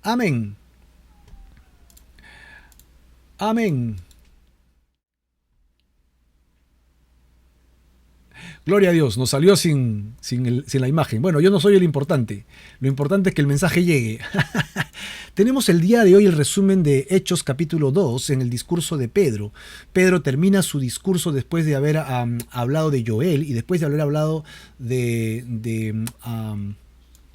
Amén. Amén. Gloria a Dios, nos salió sin la imagen. Bueno, yo no soy el importante. Lo importante es que el mensaje llegue. Tenemos el día de hoy el resumen de Hechos capítulo 2 en el discurso de Pedro. Pedro termina su discurso después de haber hablado de Joel y después de haber hablado de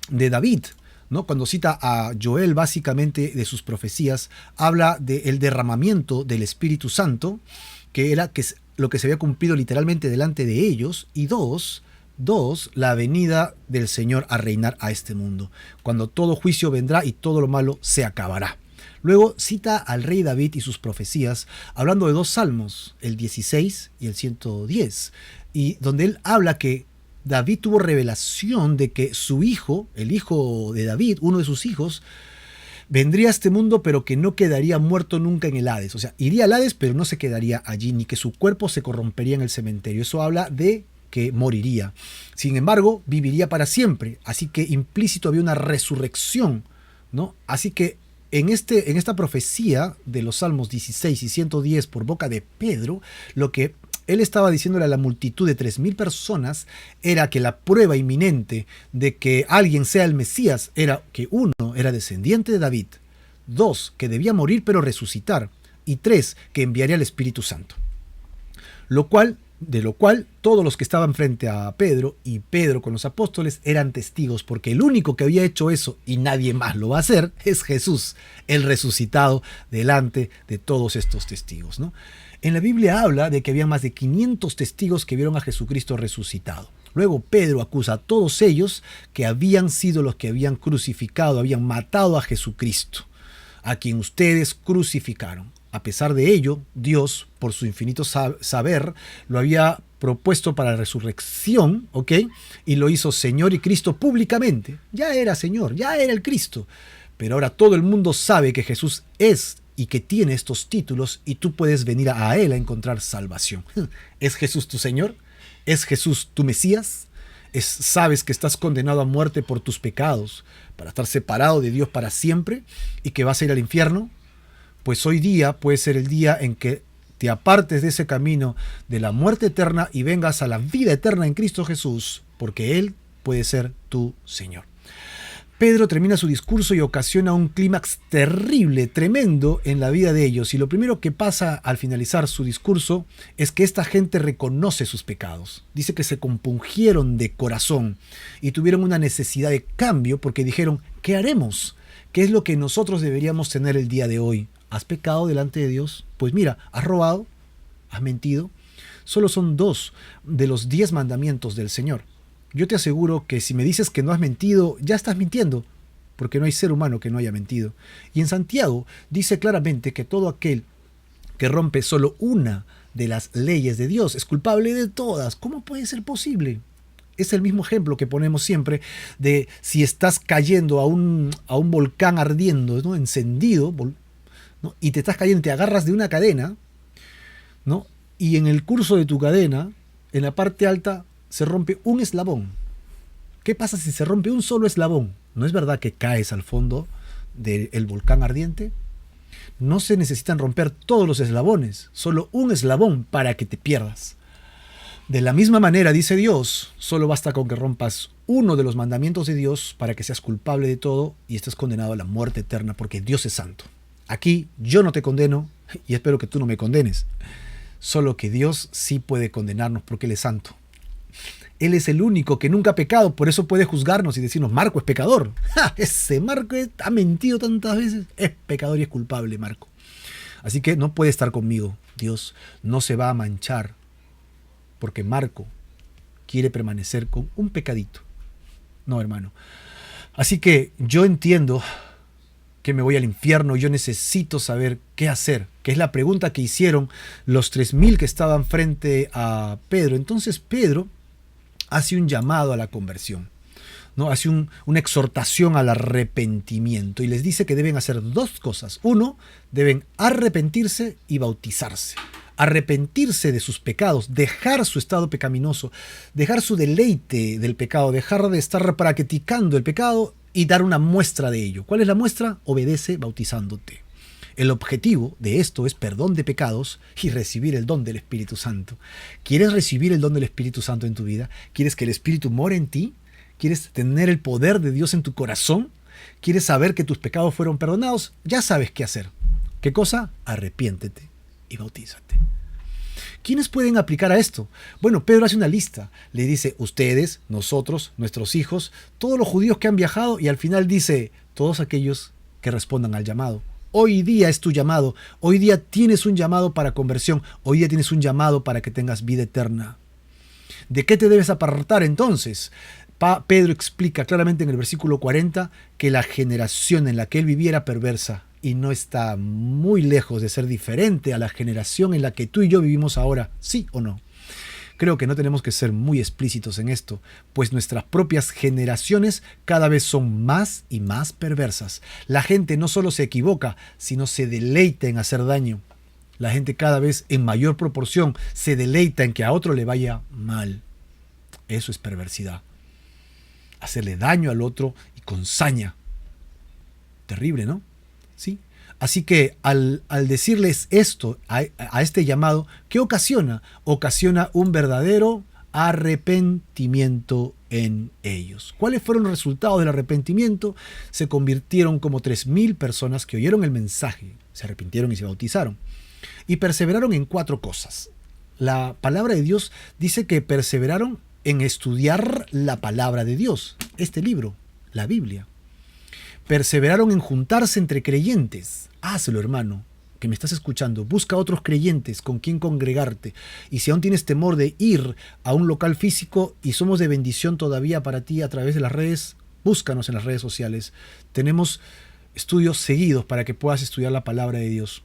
David, ¿no? Cuando cita a Joel básicamente de sus profecías, habla del derramamiento del Espíritu Santo, que era lo que se había cumplido literalmente delante de ellos, y dos, la venida del Señor a reinar a este mundo, cuando todo juicio vendrá y todo lo malo se acabará. Luego cita al rey David y sus profecías, hablando de dos salmos, el 16 y el 110, y donde él habla que David tuvo revelación de que su hijo, el hijo de David, uno de sus hijos, vendría a este mundo, pero que no quedaría muerto nunca en el Hades. O sea, iría al Hades, pero no se quedaría allí, ni que su cuerpo se corrompería en el cementerio. Eso habla de que moriría. Sin embargo, viviría para siempre. Así que implícito había una resurrección, ¿no? Así que en esta profecía de los Salmos 16 y 110 por boca de Pedro, lo que él estaba diciéndole a la multitud de 3.000 personas era que la prueba inminente de que alguien sea el Mesías era que uno era descendiente de David, dos, que debía morir pero resucitar, y tres, que enviaría el Espíritu Santo. De lo cual todos los que estaban frente a Pedro y Pedro con los apóstoles eran testigos, porque el único que había hecho eso y nadie más lo va a hacer es Jesús, el resucitado, delante de todos estos testigos, ¿no? En la Biblia habla de que había más de 500 testigos que vieron a Jesucristo resucitado. Luego Pedro acusa a todos ellos que habían sido los que habían crucificado, habían matado a Jesucristo, a quien ustedes crucificaron. A pesar de ello, Dios, por su infinito saber, lo había propuesto para la resurrección, ¿ok? Y lo hizo Señor y Cristo públicamente. Ya era Señor, ya era el Cristo. Pero ahora todo el mundo sabe que Jesús es y que tiene estos títulos y tú puedes venir a Él a encontrar salvación. ¿Es Jesús tu Señor? ¿Es Jesús tu Mesías? ¿Sabes que estás condenado a muerte por tus pecados, para estar separado de Dios para siempre y que vas a ir al infierno? Pues hoy día puede ser el día en que te apartes de ese camino de la muerte eterna y vengas a la vida eterna en Cristo Jesús, porque Él puede ser tu Señor. Pedro termina su discurso y ocasiona un clímax terrible, tremendo en la vida de ellos. Y lo primero que pasa al finalizar su discurso es que esta gente reconoce sus pecados. Dice que se compungieron de corazón y tuvieron una necesidad de cambio porque dijeron, ¿qué haremos? ¿Qué es lo que nosotros deberíamos tener el día de hoy? ¿Has pecado delante de Dios? Pues mira, ¿has robado? ¿Has mentido? Solo son 2 de los 10 mandamientos del Señor. Yo te aseguro que si me dices que no has mentido, ya estás mintiendo, porque no hay ser humano que no haya mentido. Y en Santiago dice claramente que todo aquel que rompe solo una de las leyes de Dios es culpable de todas. ¿Cómo puede ser posible? Es el mismo ejemplo que ponemos siempre de si estás cayendo a un volcán ardiendo, ¿no? Encendido, ¿no? Y te estás cayendo, te agarras de una cadena, ¿no? Y en el curso de tu cadena, en la parte alta, se rompe un eslabón. ¿Qué pasa si se rompe un solo eslabón? ¿No es verdad que caes al fondo del volcán ardiente? No se necesitan romper todos los eslabones, solo un eslabón para que te pierdas. De la misma manera, dice Dios, solo basta con que rompas uno de los mandamientos de Dios para que seas culpable de todo y estés condenado a la muerte eterna, porque Dios es santo. Aquí yo no te condeno y espero que tú no me condenes. Solo que Dios sí puede condenarnos porque Él es santo. Él es el único que nunca ha pecado, por eso puede juzgarnos y decirnos, Marco es pecador. ¡Ja! Ese Marco ha mentido tantas veces, es pecador y es culpable, Marco. Así que no puede estar conmigo. Dios no se va a manchar porque Marco quiere permanecer con un pecadito. No, hermano. Así que yo entiendo que me voy al infierno, yo necesito saber qué hacer, que es la pregunta que hicieron los 3.000 que estaban frente a Pedro. Entonces Pedro hace un llamado a la conversión, ¿no? Hace una exhortación al arrepentimiento y les dice que deben hacer 2 cosas. 1, deben arrepentirse y bautizarse. Arrepentirse de sus pecados, dejar su estado pecaminoso, dejar su deleite del pecado, dejar de estar practicando el pecado y dar una muestra de ello. ¿Cuál es la muestra? Obedece bautizándote. El objetivo de esto es perdón de pecados y recibir el don del Espíritu Santo. ¿Quieres recibir el don del Espíritu Santo en tu vida? ¿Quieres que el Espíritu more en ti? ¿Quieres tener el poder de Dios en tu corazón? ¿Quieres saber que tus pecados fueron perdonados? Ya sabes qué hacer. ¿Qué cosa? Arrepiéntete y bautízate. ¿Quiénes pueden aplicar a esto? Bueno, Pedro hace una lista. Le dice, ustedes, nosotros, nuestros hijos, todos los judíos que han viajado, y al final dice, todos aquellos que respondan al llamado. Hoy día es tu llamado. Hoy día tienes un llamado para conversión. Hoy día tienes un llamado para que tengas vida eterna. ¿De qué te debes apartar entonces? Pedro explica claramente en el versículo 40 que la generación en la que él vivía era perversa y no está muy lejos de ser diferente a la generación en la que tú y yo vivimos ahora, ¿sí o no? Creo que no tenemos que ser muy explícitos en esto, pues nuestras propias generaciones cada vez son más y más perversas. La gente no solo se equivoca, sino se deleita en hacer daño. La gente cada vez en mayor proporción se deleita en que a otro le vaya mal. Eso es perversidad. Hacerle daño al otro y con saña. Terrible, ¿no? ¿Sí? Así que al decirles esto, a este llamado, ¿qué ocasiona? Ocasiona un verdadero arrepentimiento en ellos. ¿Cuáles fueron los resultados del arrepentimiento? Se convirtieron como 3,000 personas que oyeron el mensaje, se arrepintieron y se bautizaron. Y perseveraron en 4 cosas. La palabra de Dios dice que perseveraron en estudiar la palabra de Dios, este libro, la Biblia. Perseveraron en juntarse entre creyentes. Hazlo, hermano, que me estás escuchando. Busca otros creyentes con quien congregarte. Y si aún tienes temor de ir a un local físico y somos de bendición todavía para ti a través de las redes, búscanos en las redes sociales. Tenemos estudios seguidos para que puedas estudiar la palabra de Dios.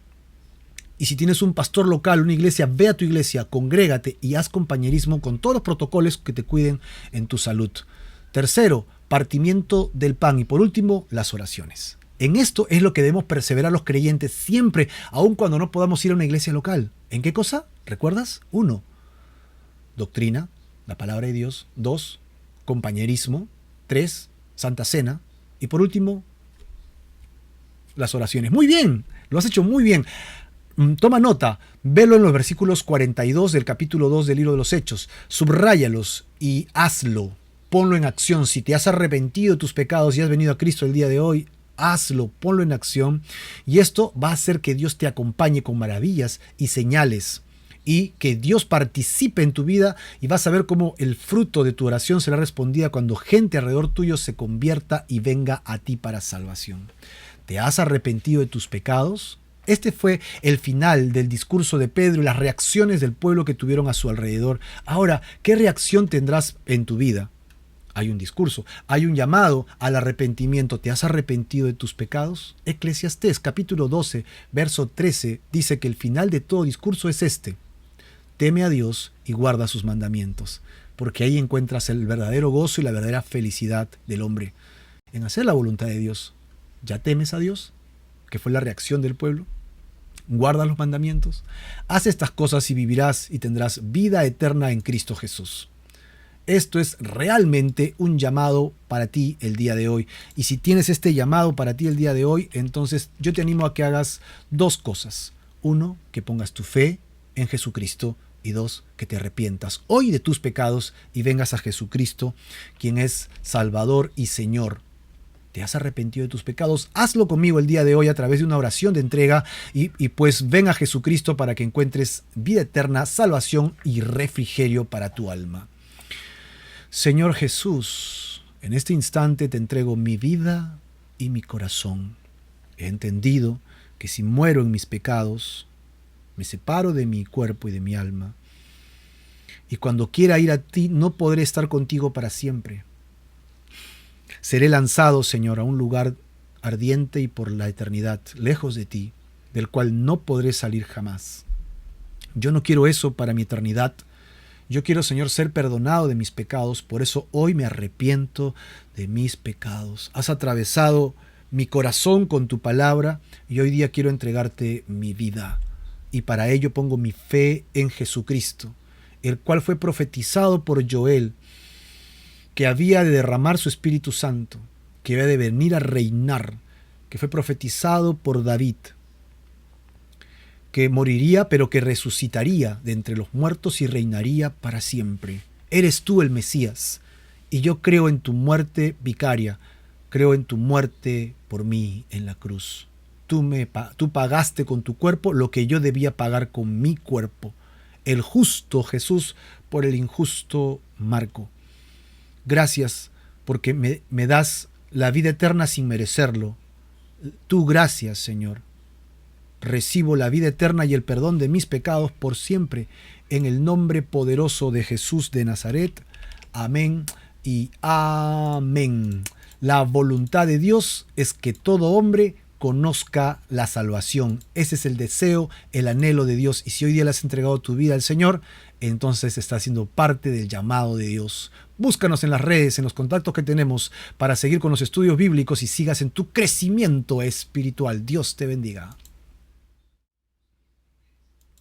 Y si tienes un pastor local, una iglesia, ve a tu iglesia, congrégate y haz compañerismo con todos los protocolos que te cuiden en tu salud. Tercero, partimiento del pan. Y por último, las oraciones. En esto es lo que debemos perseverar los creyentes siempre, aun cuando no podamos ir a una iglesia local. ¿En qué cosa? ¿Recuerdas? 1. Doctrina, la palabra de Dios. 2. Compañerismo. 3. Santa Cena. Y por último, las oraciones. Muy bien, lo has hecho muy bien. Toma nota, velo en los versículos 42 del capítulo 2 del libro de los Hechos, subráyalos y hazlo, ponlo en acción. Si te has arrepentido de tus pecados y has venido a Cristo el día de hoy, hazlo, ponlo en acción, y esto va a hacer que Dios te acompañe con maravillas y señales, y que Dios participe en tu vida, y vas a ver cómo el fruto de tu oración será respondida cuando gente alrededor tuyo se convierta y venga a ti para salvación. ¿Te has arrepentido de tus pecados? Este fue el final del discurso de Pedro y las reacciones del pueblo que tuvieron a su alrededor. Ahora, ¿qué reacción tendrás en tu vida? Hay un discurso, hay un llamado al arrepentimiento. ¿Te has arrepentido de tus pecados? Eclesiastés capítulo 12, verso 13 dice que el final de todo discurso es este: teme a Dios y guarda sus mandamientos, porque ahí encuentras el verdadero gozo y la verdadera felicidad del hombre, en hacer la voluntad de Dios. ¿Ya temes a Dios? Que fue la reacción del pueblo. Guarda los mandamientos. Haz estas cosas y vivirás y tendrás vida eterna en Cristo Jesús. Esto es realmente un llamado para ti el día de hoy. Y si tienes este llamado para ti el día de hoy, entonces yo te animo a que hagas 2 cosas. 1, que pongas tu fe en Jesucristo. Y 2, que te arrepientas hoy de tus pecados y vengas a Jesucristo, quien es Salvador y Señor. ¿Te has arrepentido de tus pecados? Hazlo conmigo el día de hoy a través de una oración de entrega y pues ven a Jesucristo para que encuentres vida eterna, salvación y refrigerio para tu alma. Señor Jesús, en este instante te entrego mi vida y mi corazón. He entendido que si muero en mis pecados, me separo de mi cuerpo y de mi alma. Y cuando quiera ir a ti, no podré estar contigo para siempre. Seré lanzado, Señor, a un lugar ardiente y por la eternidad, lejos de ti, del cual no podré salir jamás. Yo no quiero eso para mi eternidad. Yo quiero, Señor, ser perdonado de mis pecados. Por eso hoy me arrepiento de mis pecados. Has atravesado mi corazón con tu palabra y hoy día quiero entregarte mi vida. Y para ello pongo mi fe en Jesucristo, el cual fue profetizado por Joel, que había de derramar su Espíritu Santo, que había de venir a reinar, que fue profetizado por David, que moriría pero que resucitaría de entre los muertos y reinaría para siempre. Eres tú el Mesías, y yo creo en tu muerte vicaria, creo en tu muerte por mí en la cruz. Tú pagaste con tu cuerpo lo que yo debía pagar con mi cuerpo. El justo Jesús por el injusto Marco. Gracias porque me das la vida eterna sin merecerlo. Tu gracias, Señor. Recibo la vida eterna y el perdón de mis pecados por siempre, en el nombre poderoso de Jesús de Nazaret. Amén y amén. La voluntad de Dios es que todo hombre conozca la salvación. Ese es el deseo, el anhelo de Dios. Y si hoy día le has entregado tu vida al Señor, entonces estás siendo parte del llamado de Dios. Búscanos en las redes, en los contactos que tenemos para seguir con los estudios bíblicos y sigas en tu crecimiento espiritual. Dios te bendiga.